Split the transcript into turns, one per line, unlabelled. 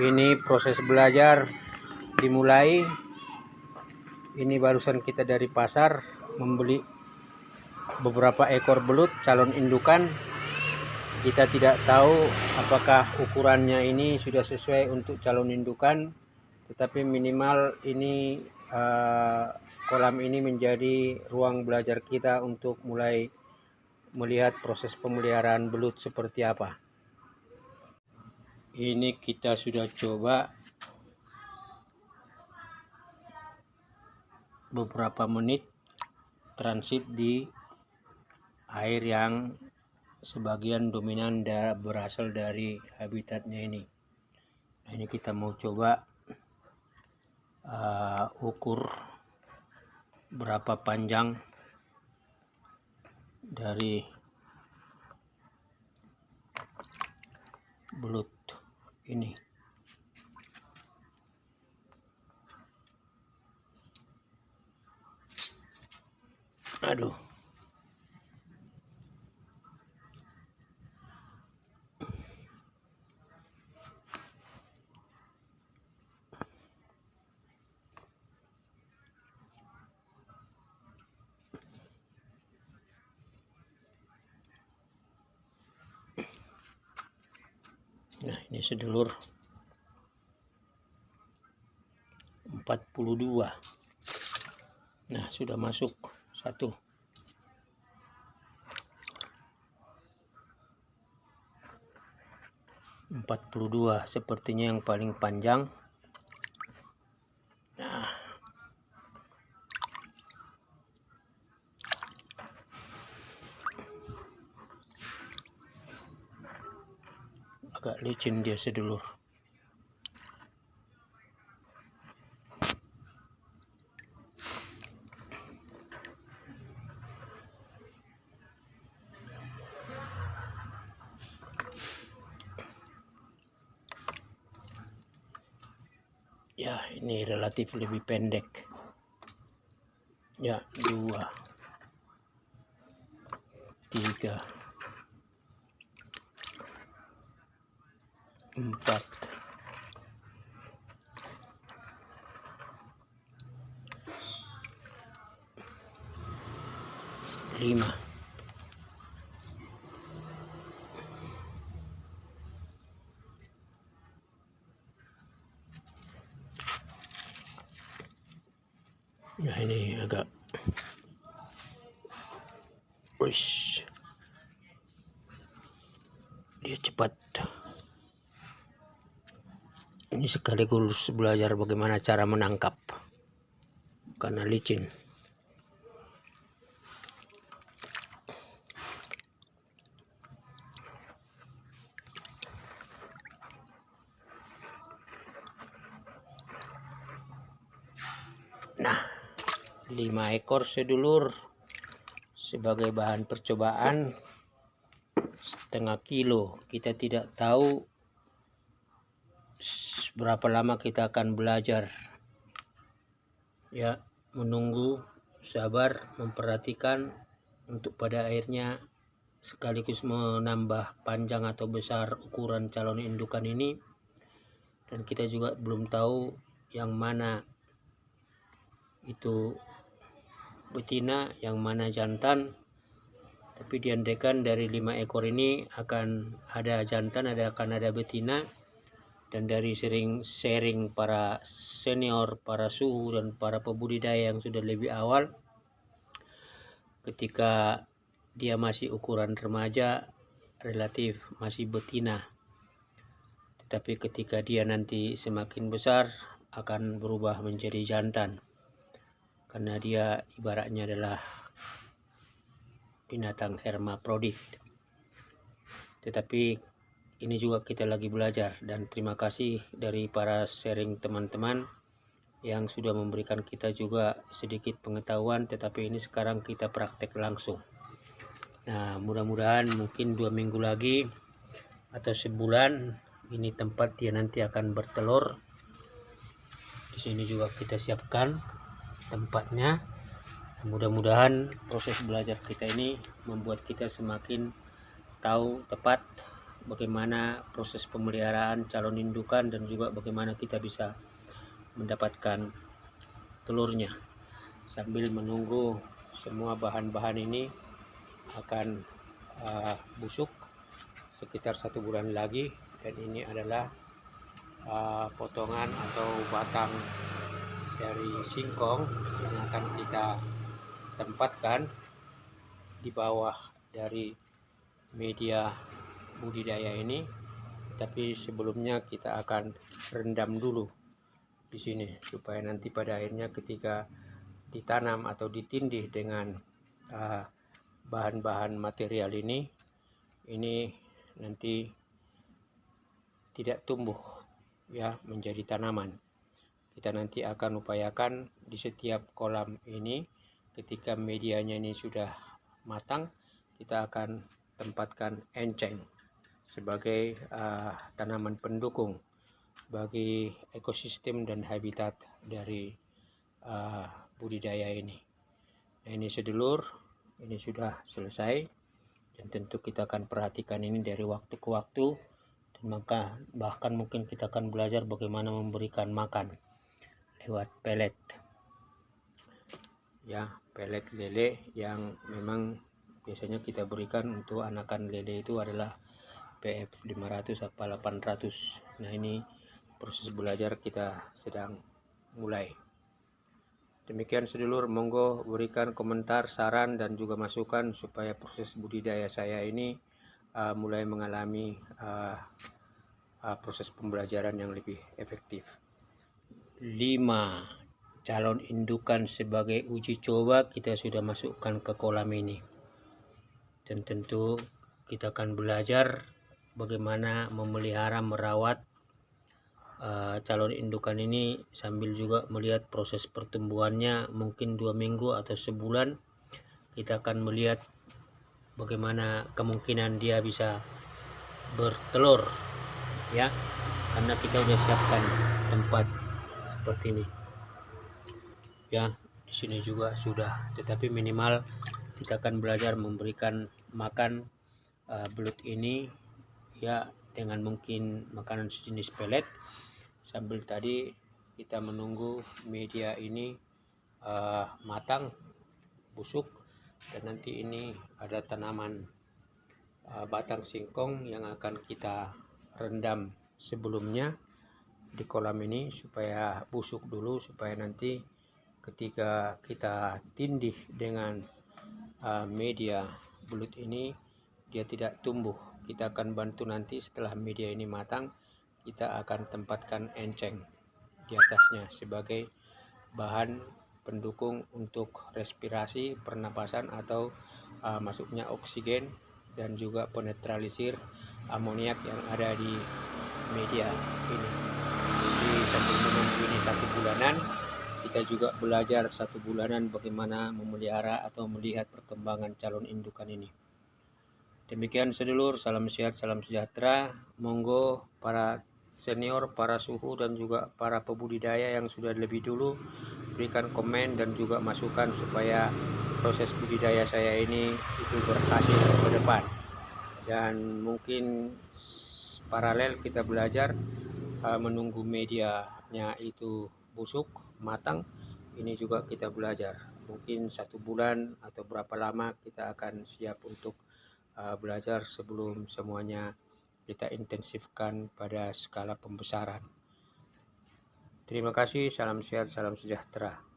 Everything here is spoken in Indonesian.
Ini proses belajar dimulai. Ini barusan kita dari pasar membeli beberapa ekor belut calon indukan. Kita tidak tahu apakah ukurannya ini sudah sesuai untuk calon indukan, tetapi minimal ini kolam ini menjadi ruang belajar kita untuk mulai melihat proses pemeliharaan belut seperti apa. Ini kita sudah coba beberapa menit transit di air yang sebagian dominan berasal dari habitatnya ini. Nah, ini kita mau coba ukur berapa panjang dari belut ini. Aduh. Nah, ini sedulur 42. Nah, sudah masuk satu. (42) sepertinya yang paling panjang. Nah, agak licin dia sedulur. Ya, ini relatif lebih pendek. Ya, 2, 3, 4, 5. Nah, ini agak dia cepat. Ini sekaligus belajar bagaimana cara menangkap karena licin. Nah, 5 ekor sedulur sebagai bahan percobaan, setengah kilo. Kita tidak tahu berapa lama kita akan belajar. Ya, menunggu, sabar, memperhatikan untuk pada akhirnya sekaligus menambah panjang atau besar ukuran calon indukan ini. Dan kita juga belum tahu yang mana itu betina, yang mana jantan. Tapi diandaikan dari 5 ekor ini akan ada jantan, akan ada betina. Dan dari sharing para senior, para suhu, dan para pembudidaya yang sudah lebih awal, ketika dia masih ukuran remaja, relatif masih betina. Tetapi ketika dia nanti semakin besar, akan berubah menjadi jantan. Karena dia ibaratnya adalah binatang hermaprodit. Tetapi ini juga kita lagi belajar, dan terima kasih dari para sharing teman-teman yang sudah memberikan kita juga sedikit pengetahuan, tetapi ini sekarang kita praktek langsung. Nah, mudah-mudahan mungkin 2 minggu lagi atau sebulan ini tempat dia nanti akan bertelur. Di sini juga kita siapkan tempatnya. Mudah-mudahan proses belajar kita ini membuat kita semakin tahu tepat bagaimana proses pemeliharaan calon indukan dan juga bagaimana kita bisa mendapatkan telurnya, sambil menunggu semua bahan-bahan ini akan busuk sekitar 1 bulan lagi. Dan ini adalah potongan atau batang dari singkong yang akan kita tempatkan di bawah dari media budidaya ini. Tapi sebelumnya kita akan rendam dulu di sini supaya nanti pada akhirnya ketika ditanam atau ditindih dengan bahan-bahan material ini nanti tidak tumbuh ya menjadi tanaman. Kita nanti akan upayakan di setiap kolam ini ketika medianya ini sudah matang, kita akan tempatkan enceng sebagai tanaman pendukung bagi ekosistem dan habitat dari budidaya ini. Nah, ini sedulur, ini sudah selesai, dan tentu kita akan perhatikan ini dari waktu ke waktu, dan maka bahkan mungkin kita akan belajar bagaimana memberikan makan lewat pelet ya, pelet lele yang memang biasanya kita berikan untuk anakan lele itu adalah PF 500 atau 800. Nah, ini proses belajar kita sedang mulai. Demikian sedulur, monggo berikan komentar, saran dan juga masukan supaya proses budidaya saya ini mulai mengalami proses pembelajaran yang lebih efektif. 5 calon indukan sebagai uji coba kita sudah masukkan ke kolam ini, dan tentu kita akan belajar bagaimana memelihara, merawat calon indukan ini, sambil juga melihat proses pertumbuhannya mungkin 2 minggu atau sebulan. Kita akan melihat bagaimana kemungkinan dia bisa bertelur ya, karena kita sudah siapkan tempat seperti ini ya. Di sini juga sudah, tetapi minimal kita akan belajar memberikan makan belut ini ya, dengan mungkin makanan sejenis pelet, sambil tadi kita menunggu media ini matang, busuk, dan nanti ini ada tanaman batang singkong yang akan kita rendam sebelumnya di kolam ini supaya busuk dulu, supaya nanti ketika kita tindih dengan media belut ini dia tidak tumbuh. Kita akan bantu nanti setelah media ini matang, kita akan tempatkan enceng di atasnya sebagai bahan pendukung untuk respirasi, pernapasan atau masuknya oksigen dan juga penetralisir amoniak yang ada di media ini. Jadi sambil menunggu ini 1 bulanan, kita juga belajar 1 bulanan bagaimana memelihara atau melihat perkembangan calon indukan ini. Demikian sedulur, salam sehat, salam sejahtera. Monggo para senior, para suhu dan juga para pembudidaya yang sudah lebih dulu berikan komen dan juga masukan supaya proses budidaya saya ini itu berhasil ke depan. Dan mungkin paralel kita belajar menunggu medianya itu busuk, matang. Ini juga kita belajar, mungkin 1 bulan atau berapa lama kita akan siap untuk belajar sebelum semuanya kita intensifkan pada skala pembesaran. Terima kasih, salam sehat, salam sejahtera.